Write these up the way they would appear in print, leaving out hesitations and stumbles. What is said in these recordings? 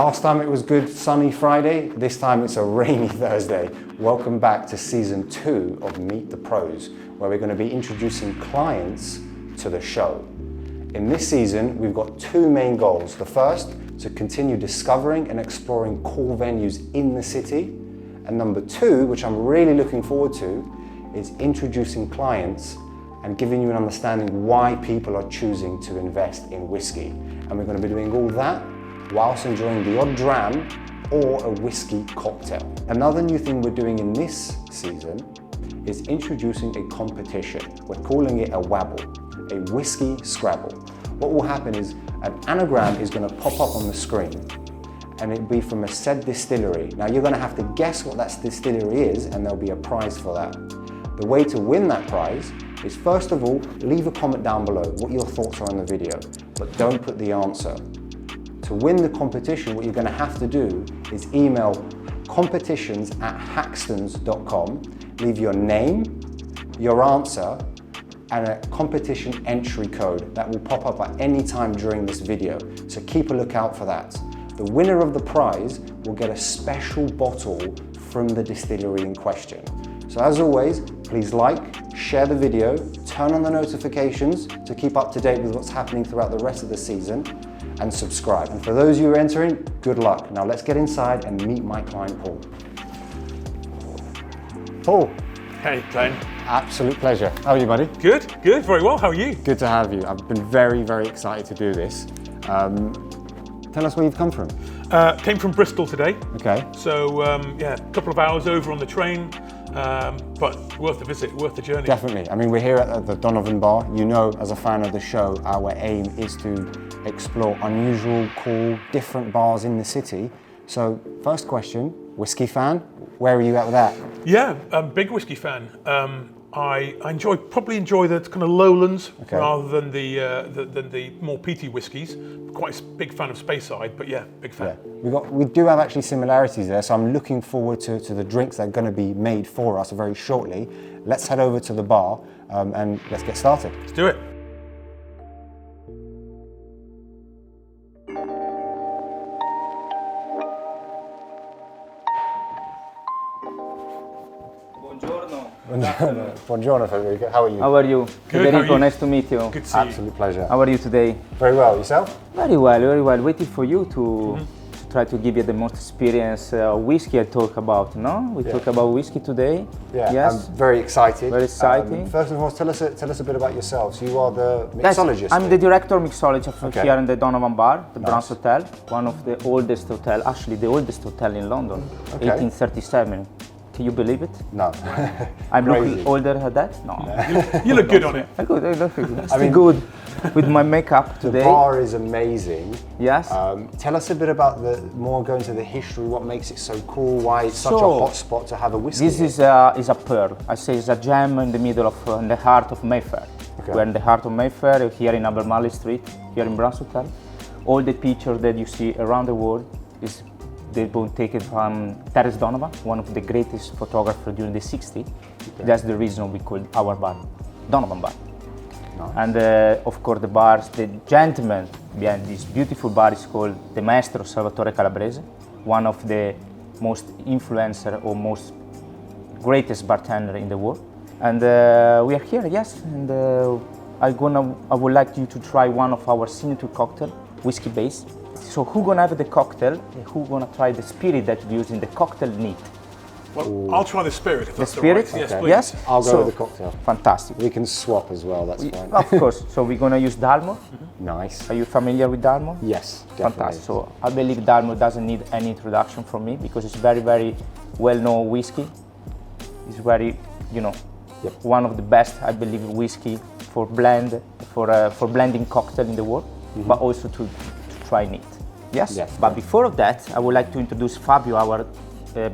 Last time it was good sunny Friday, this time it's a rainy Thursday. Welcome back to season 2 of Meet the Pros, where we're going to be introducing clients to the show. In this season, we've got 2 main goals. The first, to continue discovering and exploring cool venues in the city. And number 2, which I'm really looking forward to, is introducing clients and giving you an understanding why people are choosing to invest in whiskey. And we're going to be doing all that whilst enjoying the odd dram or a whiskey cocktail. Another new thing we're doing in this season is introducing a competition. We're calling it a Whabble, a whiskey scrabble. What will happen is an anagram is going to pop up on the screen and it'll be from a said distillery. Now you're going to have to guess what that distillery is and there'll be a prize for that. The way to win that prize is, first of all, leave a comment down below what your thoughts are on the video, but don't put the answer. To win the competition, what you're going to have to do is email competitions@hackstons.com, leave your name, your answer, and a competition entry code that will pop up at any time during this video. So keep a lookout for that. The winner of the prize will get a special bottle from the distillery in question. So as always, please like, share the video, turn on the notifications to keep up to date with what's happening throughout the rest of the season, and subscribe. And for those of you who are entering, good luck. Now let's get inside and meet my client, Paul. Paul. Hey, Glenn. Absolute pleasure. How are you, buddy? Good, very well. How are you? Good to have you. I've been very, very excited to do this. Tell us where you've come from. Came from Bristol today. Okay. So, yeah, a couple of hours over on the train, but worth the visit, worth the journey. Definitely. I mean, we're here at the Donovan bar. You know, as a fan of the show, our aim is to explore unusual, cool, different bars in the city. So, first question, whiskey fan? Where are you at with that? Yeah, big whiskey fan. I probably enjoy the kind of lowlands rather than the more peaty whiskies. Quite a big fan of Speyside, but yeah, big fan. Yeah. We do have actually similarities there, so I'm looking forward to the drinks that are going to be made for us very shortly. Let's head over to the bar and let's get started. Let's do it. Buongiorno, Fabio. How are you? How are you? Good, Federico, how are you? nice to meet you. Good to see you. Absolute pleasure. How are you today? Very well. Yourself? Very well. Waiting for you to try to give you the most experience whiskey I talk about, no? We talk about whiskey today. Yeah, yes. I'm very excited. Very exciting. First of all, tell us a bit about yourselves. You are the mixologist. I'm the director of mixology here in the Donovan bar, the Nice. Browns Hotel, one of the oldest hotel, actually the oldest hotel in London, 1837. Can you believe it? No. I'm Crazy. looking older than that? No. You look good on it. I look good with my makeup today. The bar is amazing. Yes. Tell us a bit about go into the history, what makes it so cool, why it's such a hot spot to have a whiskey. This is a pearl. I say it's a gem in the middle of, in the heart of Mayfair. Okay. We're in the heart of Mayfair, here in Albemarle Street, here in Browns Hotel. All the pictures that you see around the world they've been taken from Terence Donovan, one of the greatest photographers during the 60s. Okay. That's the reason we call our bar Donovan Bar. Nice. And of course the gentleman behind this beautiful bar is called the Maestro Salvatore Calabrese, one of the most influencer or most greatest bartender in the world. And we are here, yes, and I would like you to try one of our signature cocktail, whiskey base. So who gonna have the cocktail? Who gonna try the spirit that we use in the cocktail neat? Well, I'll try the spirit if that's the spirit? all right. Yes, Okay. please. Yes. I'll go with the cocktail. Fantastic. We can swap as well, that's fine. Of course. So we're gonna use Dalmor. Nice. Are you familiar with Dalmor? Yes, definitely. Fantastic. So I believe Dalmor doesn't need any introduction from me because it's very, very well-known whiskey. It's very, one of the best, I believe, whiskey for blending cocktail in the world, but also to try neat. Yes. But before that, I would like to introduce Fabio, our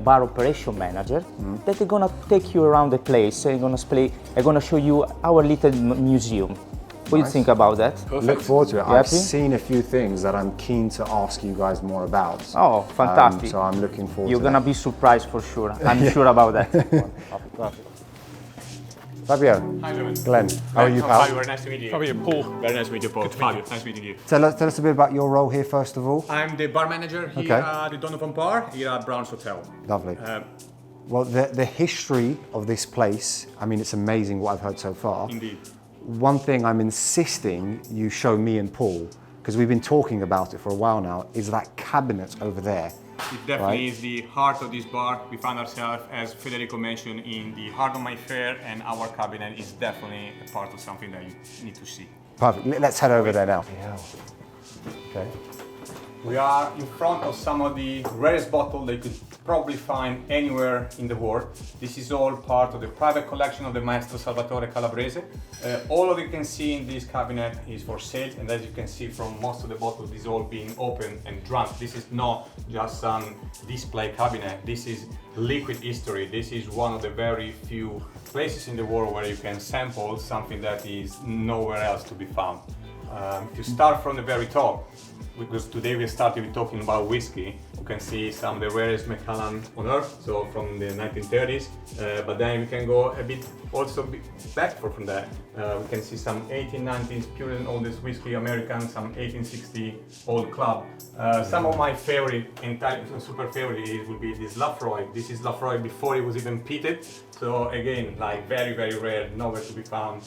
bar operation manager, that is gonna take you around the place. I'm gonna show you our little museum. What do you think about that? Perfect. Look forward to it. You I've happy? seen a few things that I'm keen to ask you guys more about. Oh, fantastic. So I'm looking forward You're to gonna that. be surprised for sure. I'm sure about that. Fabio. Hi, Donovan. Glenn. How are you, pal? Fabio, very nice to meet you. Fabio, Paul. Very nice to meet you, Paul. Fabio, nice meeting you. Tell us a bit about your role here, first of all. I'm the bar manager here at the Donovan bar here at Brown's Hotel. Lovely. Well, the history of this place, I mean, it's amazing what I've heard so far. Indeed. One thing I'm insisting you show me and Paul, because we've been talking about it for a while now, is that cabinet over there. It definitely is the heart of this bar. We found ourselves, as Federico mentioned, in the heart of Mayfair, and our cabinet is definitely a part of something that you need to see. Perfect. Let's head over there now. Okay. We are in front of some of the rarest bottles they could probably find anywhere in the world. This is all part of the private collection of the Maestro Salvatore Calabrese. All of you can see in this cabinet is for sale, and as you can see from most of the bottles, this is all being opened and drunk. This is not just some display cabinet. This is liquid history. This is one of the very few places in the world where you can sample something that is nowhere else to be found. To start from the very top, because today we started with talking about whiskey, you can see some of the rarest Macallan on earth, so from the 1930s, but then we can go a bit also back from that. We can see some 1890s Puritan oldest whiskey American, some 1860 old club. Some of my favorite, and super favorite, will be this Lafroy. This is Lafroy before it was even peated. So again, like very, very rare, nowhere to be found.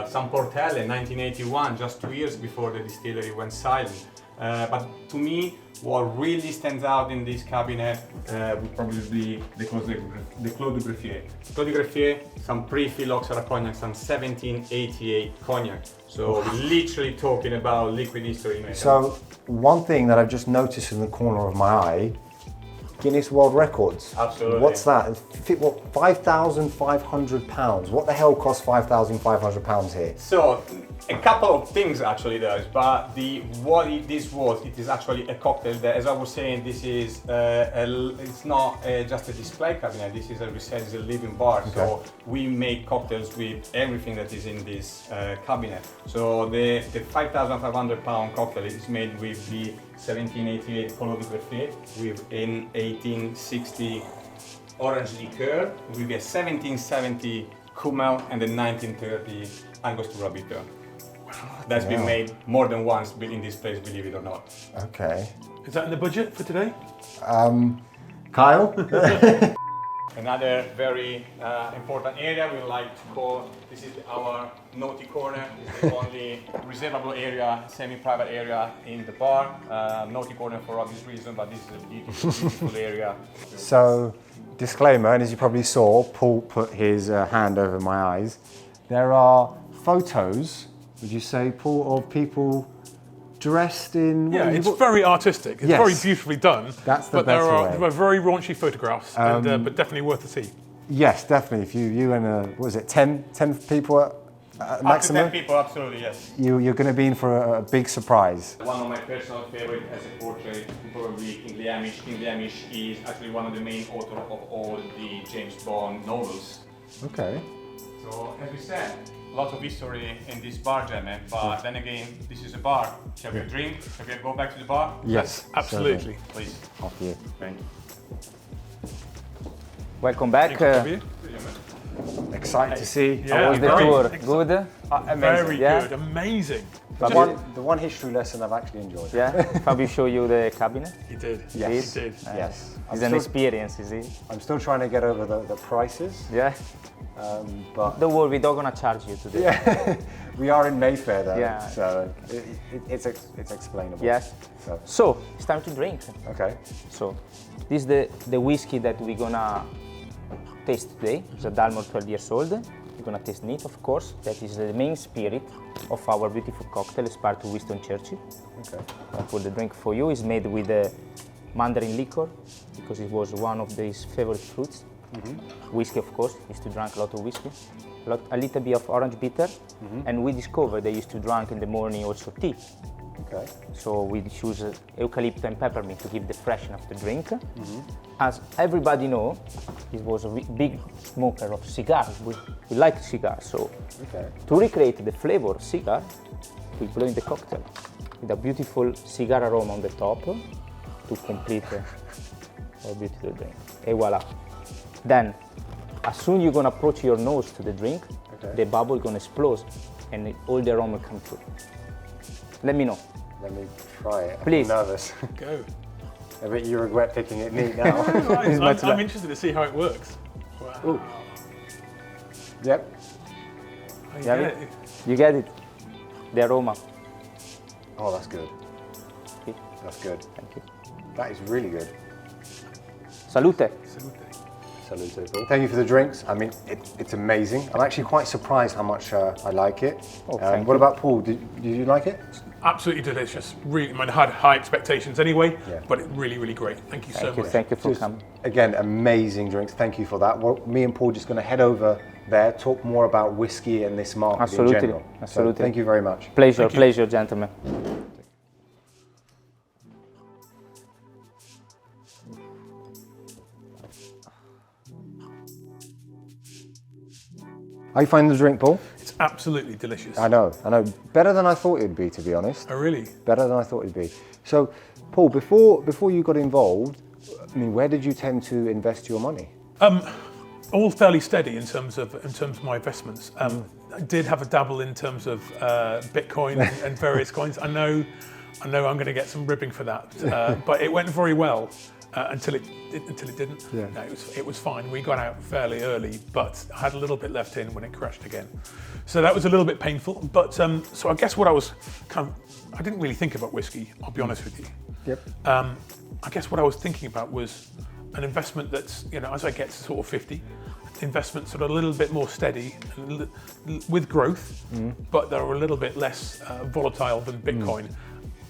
Some Portelle in 1981, just 2 years before the distillery went silent. But to me, what really stands out in this cabinet would probably be the Clos de Greffier. Clos de Greffier, some pre-phylloxera cognac, some 1788 cognac. So we're literally talking about liquid history. So one thing that I've just noticed in the corner of my eye, Guinness World Records. Absolutely. What's that? What, £5,500? What the hell costs £5,500 here? So, a couple of things actually does, but it is actually a cocktail that, as I was saying, this is it's not just a display cabinet. This is, as we said, is a living bar. Okay. So we make cocktails with everything that is in this cabinet. So the £5,500 cocktail is made with the 1788 Clos de Greffier, with an 1860 orange liqueur, with a 1770 Kummel and a 1930 Angostura bitter. That's been made more than once in this place, believe it or not. Okay. Is that in the budget for today? Kyle? Another very important area we like to call, this is our naughty corner. This is the only reservable area, semi-private area in the bar. Naughty corner for obvious reason, but this is a beautiful, beautiful area. So, disclaimer, and as you probably saw, Paul put his hand over my eyes. There are photos, would you say, Paul, of people dressed in... Yeah, it's very artistic. It's very beautifully done. That's the but better there are very raunchy photographs, but definitely worth a see. Yes, definitely. If you and, what was it, 10 people at maximum? Up to 10 people, absolutely, yes. You're going to be in for a big surprise. One of my personal favorite as a portrait, probably King Leamish. King Leamish is actually one of the main authors of all the James Bond novels. Okay. So, as we said, lots of history in this bar, Gemma, but then again, this is a bar. Shall we drink? Shall we go back to the bar? Yes, absolutely. Please. After you. Thank you. Welcome back. Excited to see. How was the tour? Good? Amazing. Very good, amazing. The one history lesson I've actually enjoyed. Yeah? Fabio show you the cabinet? He did. Yes. He did. Yes. It's an experience, is it? I'm still trying to get over the prices. Yeah? But don't worry, we're not gonna charge you today. Yeah. We are in Mayfair though, yeah. So it's explainable. Yes. So it's time to drink. Okay. So this is the whiskey that we're gonna taste today. It's a Dalmor 12 years old. We're gonna taste neat, of course. That is the main spirit of our beautiful cocktail, as part of Winston Churchill. Okay. I put the drink for you. It's made with mandarin liquor because it was one of his favorite fruits. Mm-hmm. Whiskey, of course, used to drink a lot of whiskey. A little bit of orange bitter, and we discovered they used to drink in the morning also tea. Okay. So we choose eucalyptus and peppermint to give the freshness of the drink. As everybody knows, he was a big smoker of cigars. We like cigars, so to recreate the flavor of cigar, we blow in the cocktail with a beautiful cigar aroma on the top to complete a beautiful drink. Et voila. Then, as soon as you're gonna approach your nose to the drink, the bubble gonna explode and all the aroma come through. Let me know. Let me try it. Please. I'm nervous. Go. I bet you regret picking it neat now. I'm interested to see how it works. Wow. Ooh. Yep. I You get have it. You get it? The aroma. Oh, that's good. Okay. That's good. Thank you. That is really good. Salute. Salute. Thank you for the drinks. I mean, it's amazing. I'm actually quite surprised how much I like it. Oh, thank what you. about Paul? Did you like it? Absolutely delicious. Really, I had high expectations anyway, Yeah. but it really great. Thank you so much. Thank you for Just, coming. again, amazing drinks. Thank you for that. Well, me and Paul just going to head over there, talk more about whiskey and this market Absolutely. in general. Absolutely. So thank you very much. Pleasure, gentlemen. How you finding the drink, Paul? It's absolutely delicious. I know. Better than I thought it'd be, to be honest. Oh, really? Better than I thought it'd be. So, Paul, before you got involved, I mean, where did you tend to invest your money? All fairly steady in terms of my investments. I did have a dabble in terms of Bitcoin and various coins. I know I'm going to get some ribbing for that, but it went very well until it didn't. Yeah. No, it was fine. We got out fairly early, but I had a little bit left in when it crashed again. So that was a little bit painful. But so I guess what I didn't really think about whiskey. I'll be honest with you. Yep. I guess what I was thinking about was an investment that's, as I get to sort of 50, investment sort of a little bit more steady and with growth, but they're a little bit less volatile than Bitcoin.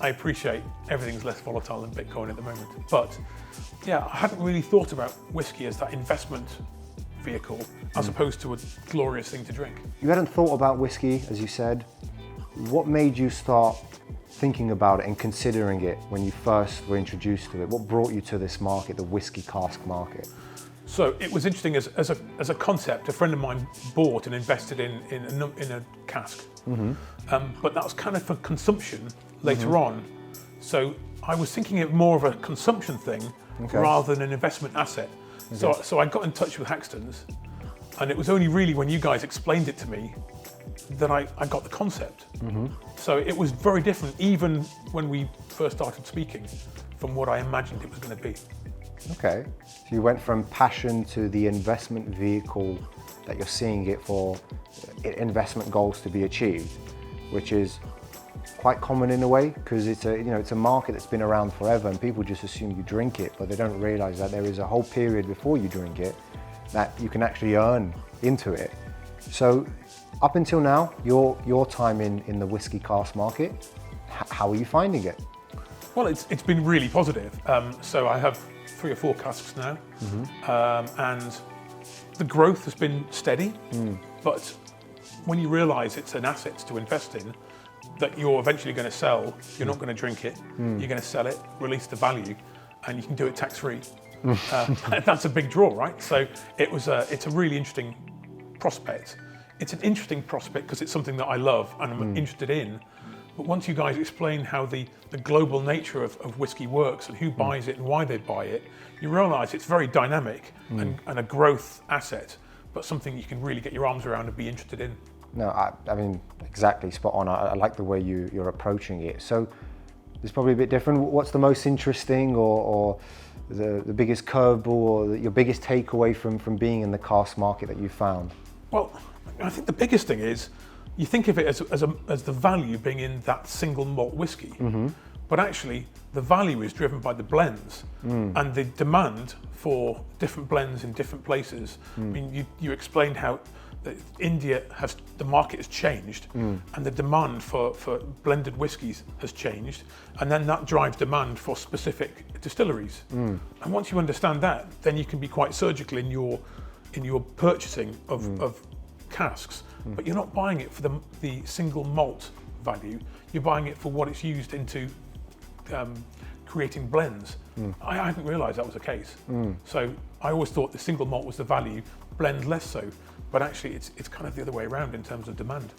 I appreciate everything's less volatile than Bitcoin at the moment, but yeah, I hadn't really thought about whiskey as that investment vehicle as opposed to a glorious thing to drink. You hadn't thought about whiskey, as you said. What made you start thinking about it and considering it when you first were introduced to it? What brought you to this market, the whiskey cask market? So it was interesting as a concept. A friend of mine bought and invested in a cask, but that was kind of for consumption later on. So I was thinking of more of a consumption thing rather than an investment asset. So I got in touch with Hackstons, and it was only really when you guys explained it to me that I got the concept. So it was very different, even when we first started speaking, from what I imagined it was going to be. Okay, so you went from passion to the investment vehicle that you're seeing it for investment goals to be achieved, which is quite common in a way, because it's a market that's been around forever and people just assume you drink it, but they don't realize that there is a whole period before you drink it that you can actually earn into it. So up until now, your time in the whiskey cask market, how are you finding it? Well, it's been really positive. So I have 3 or 4 casks now, and the growth has been steady, but when you realise it's an asset to invest in, that you're eventually going to sell, you're not going to drink it, you're going to sell it, release the value, and you can do it tax-free. That's a big draw, right? So it's a really interesting prospect. It's an interesting prospect because it's something that I love and I'm interested in. But once you guys explain how the global nature of whiskey works and who buys it and why they buy it, you realise it's very dynamic and a growth asset, but something you can really get your arms around and be interested in. No, I mean, exactly, spot on. I like the way you're approaching it. So it's probably a bit different. What's the most interesting or the biggest curveball or your biggest takeaway from being in the cask market that you found? Well, I think the biggest thing is you think of it as the value being in that single malt whiskey, but actually the value is driven by the blends and the demand for different blends in different places. I mean, you explained how the market has changed and the demand for blended whiskies has changed, and then that drives demand for specific distilleries. And once you understand that, then you can be quite surgical in your purchasing of casks, but you're not buying it for the single malt value, you're buying it for what it's used into creating blends. I hadn't realised that was the case. So I always thought the single malt was the value, blend less so, but actually it's kind of the other way around in terms of demand.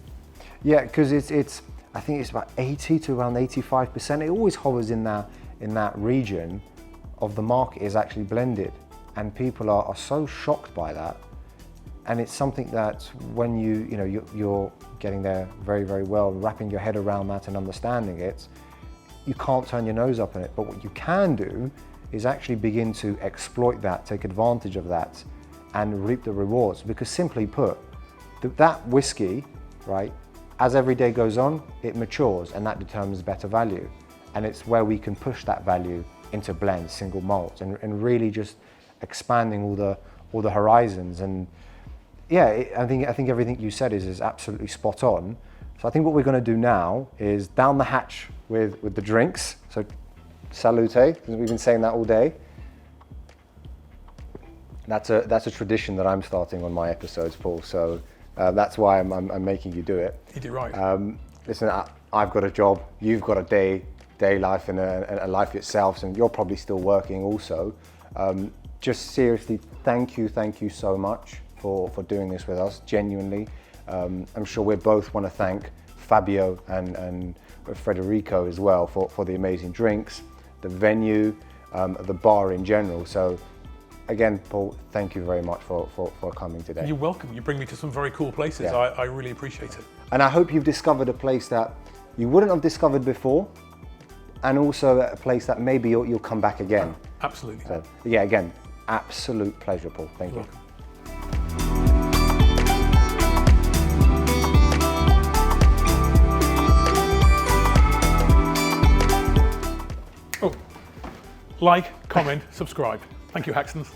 Yeah, because I think it's about 80 to around 85%. It always hovers in that region of the market is actually blended, and people are so shocked by that. and it's something that when you're getting there very, very well, wrapping your head around that and understanding it, you can't turn your nose up on it. But what you can do is actually begin to exploit that, take advantage of that, and reap the rewards. Because simply put, that whiskey, right, as every day goes on, it matures, and that determines better value. And it's where we can push that value into blends, single malts, and really just expanding all the horizons. And yeah, I think everything you said is absolutely spot on. So I think what we're going to do now is down the hatch with the drinks. So salute, because we've been saying that all day. That's a tradition that I'm starting on my episodes, Paul. So that's why I'm making you do it. You do right. Listen, I've got a job. You've got a day life and a life itself, and you're probably still working also. Just seriously, thank you so much for doing this with us, genuinely. I'm sure we both want to thank Fabio and Federico as well for the amazing drinks, the venue, the bar in general. So again, Paul, thank you very much for coming today. You're welcome. You bring me to some very cool places. Yeah. I really appreciate it. And I hope you've discovered a place that you wouldn't have discovered before, and also a place that maybe you'll come back again. Absolutely. So yeah, again, absolute pleasure, Paul. Thank you. Welcome. Oh, like, comment, subscribe. Thank you, Hackstons.